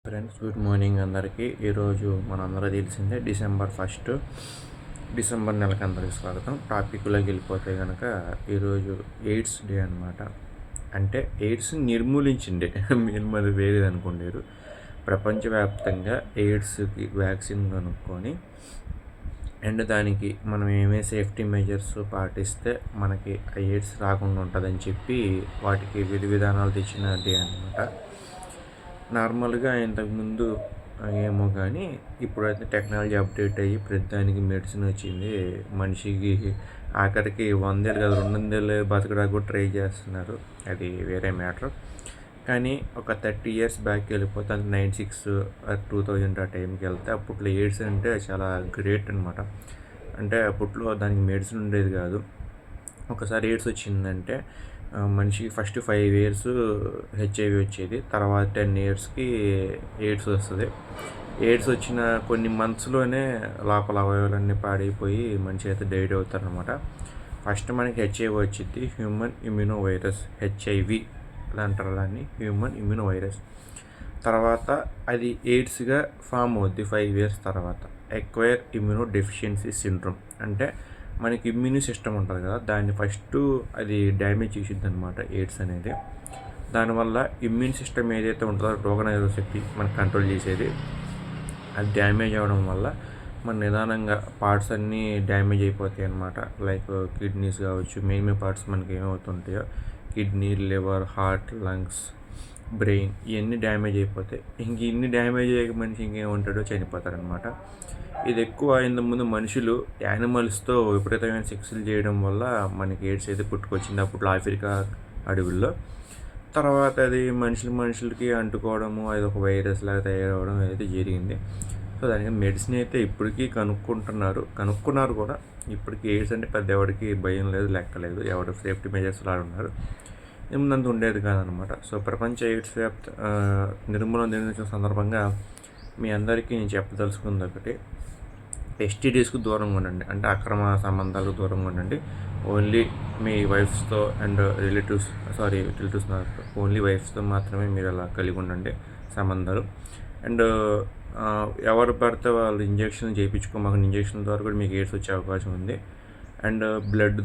Friends, good morning అందరికీ. ఈరోజు మనందరూ తెలిసిందే డిసెంబర్ 1. డిసెంబర్ నెలకి అందరికీ స్వాగతం. టాపిక్లోకి వెళ్ళిపోతే కనుక ఈరోజు ఎయిడ్స్ డే అనమాట. అంటే ఎయిడ్స్ నిర్మూలించిండే మీరు మరి వేరేది అనుకోండి. ప్రపంచవ్యాప్తంగా ఎయిడ్స్కి వ్యాక్సిన్ కనుక్కొని అండ్ దానికి మనం ఏమే సేఫ్టీ మెజర్స్ పాటిస్తే మనకి ఎయిడ్స్ రాకుండా ఉంటుందని చెప్పి వాటికి విధి విధానాలు తెచ్చిన డే అనమాట. నార్మల్గా ఇంతకుముందు ఏమో కానీ ఇప్పుడైతే టెక్నాలజీ అప్డేట్ అయ్యి ప్రతిదానికి మెడిసిన్ వచ్చింది. మనిషికి ఆఖరికి 100 ఏళ్ళు కాదు 200 బతకడానికి కూడా ట్రై చేస్తున్నారు. అది వేరే మ్యాటర్. కానీ ఒక 30 ఇయర్స్ బ్యాక్ వెళ్ళిపోతే అది 96 2000 ఆ టైంకి వెళ్తే అప్పట్లో ఎయిడ్స్ అంటే చాలా గ్రేట్ అనమాట. అంటే అప్పట్లో దానికి మెడిసిన్ ఉండేది కాదు. ఒకసారి ఎయిడ్స్ వచ్చిందంటే మనిషికి ఫస్ట్ 5 ఇయర్స్ హెచ్ఐవి వచ్చేది, తర్వాత 10 ఇయర్స్కి ఎయిడ్స్ వస్తుంది. ఎయిడ్స్ వచ్చిన కొన్ని మంత్స్లోనే లోపల అవయవాలన్నీ పాడైపోయి మనిషి అయితే డైడ్ అవుతారనమాట. ఫస్ట్ మనకి హెచ్ఐవి వచ్చింది, హ్యూమన్ ఇమ్యూనో వైరస్, హెచ్ఐవి అంటారు దాన్ని, హ్యూమన్ ఇమ్యూనో వైరస్. తర్వాత అది ఎయిడ్స్గా ఫామ్ అవుద్ది 5 ఇయర్స్ తర్వాత, ఎక్వైర్ ఇమ్యూనో డెఫిషియన్సీ సిండ్రోమ్. అంటే మనకి ఇమ్యూని సిస్టమ్ ఉంటుంది కదా, దాన్ని ఫస్ట్ అది డ్యామేజ్ చేసిద్ది అనమాట ఎయిడ్స్ అనేది. దానివల్ల ఇమ్యూన్ సిస్టమ్ ఏదైతే ఉంటుందో రోగనిరోధక శక్తి మనకు కంట్రోల్ చేసేది, అది డ్యామేజ్ అవ్వడం వల్ల మన నిదానంగా పార్ట్స్ అన్నీ డ్యామేజ్ అయిపోతాయి అనమాట. లైక్ కిడ్నీస్ కావచ్చు, మెయిన్ పార్ట్స్ మనకి ఏమవుతుంటాయో kidney, liver, heart, lungs, brain, ఇవన్నీ డ్యామేజ్ అయిపోతాయి. ఇన్ని డ్యామేజ్ అయ్యే మనిషి ఇంకేముంటాడో చనిపోతారనమాట. ఇది ఎక్కువ అయింది. ముందు మనుషులు యానిమల్స్తో విపరీతమైన సెక్స్లు చేయడం వల్ల మనకి ఎయిడ్స్ అయితే పుట్టుకొచ్చింది అప్పట్లో ఆఫ్రికా అడవుల్లో. తర్వాత అది మనుషులకి అంటుకోవడము, అది ఒక వైరస్ లాగా తయారవడం అయితే జరిగింది. సో దానికి మెడిసిన్ అయితే ఇప్పటికీ కనుక్కున్నారు కూడా. ఇప్పటికీ ఎయిడ్స్ అంటే పెద్ద ఎవరికి భయం లేదు, లెక్కలేదు, ఎవరు సేఫ్టీ మెజర్స్ లాగా ఉన్నారు. ఏముందంత ఉండేది కాదనమాట. సో ప్రపంచ ఎయిడ్స్ నిర్మూలన దినోత్సవం సందర్భంగా మీ అందరికీ నేను చెప్పదలుచుకుంది ఒకటి: ఎస్టీడీస్కు దూరంగా ఉండండి, అంటే అక్రమ సంబంధాలకు దూరంగా ఉండండి. ఓన్లీ మీ వైఫ్స్తో అండ్ రిలేటివ్స్ ఓన్లీ వైఫ్స్తో మాత్రమే మీరు అలా కలిగి ఉండండి సంబంధాలు. అండ్ ఎవరు పడితే వాళ్ళు ఇంజక్షన్ చేయించుకోమాకండి. ఇంజక్షన్ ద్వారా కూడా మీకు ఎయిడ్స్ వచ్చే అవకాశం ఉంది. అండ్ బ్లడ్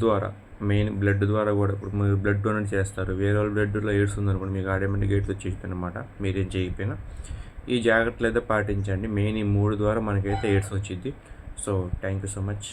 ద్వారా కూడా, ఇప్పుడు మీరు బ్లడ్ డొనేట్ చేస్తారు, వేరే వాళ్ళ బ్లడ్లో ఎయిడ్స్ ఉందనుకోండి, మీకు ఆటోమేటిక్ ఎయిడ్స్ వచ్చేస్తుంది అనమాట, మీరేం చేయకపోయినా. ఈ జాగ్రత్తలు అయితే పాటించండి. మెయిన్ ఈ 3 ద్వారా మనకైతే ఎయిడ్స్ వచ్చింది. So thank you so much.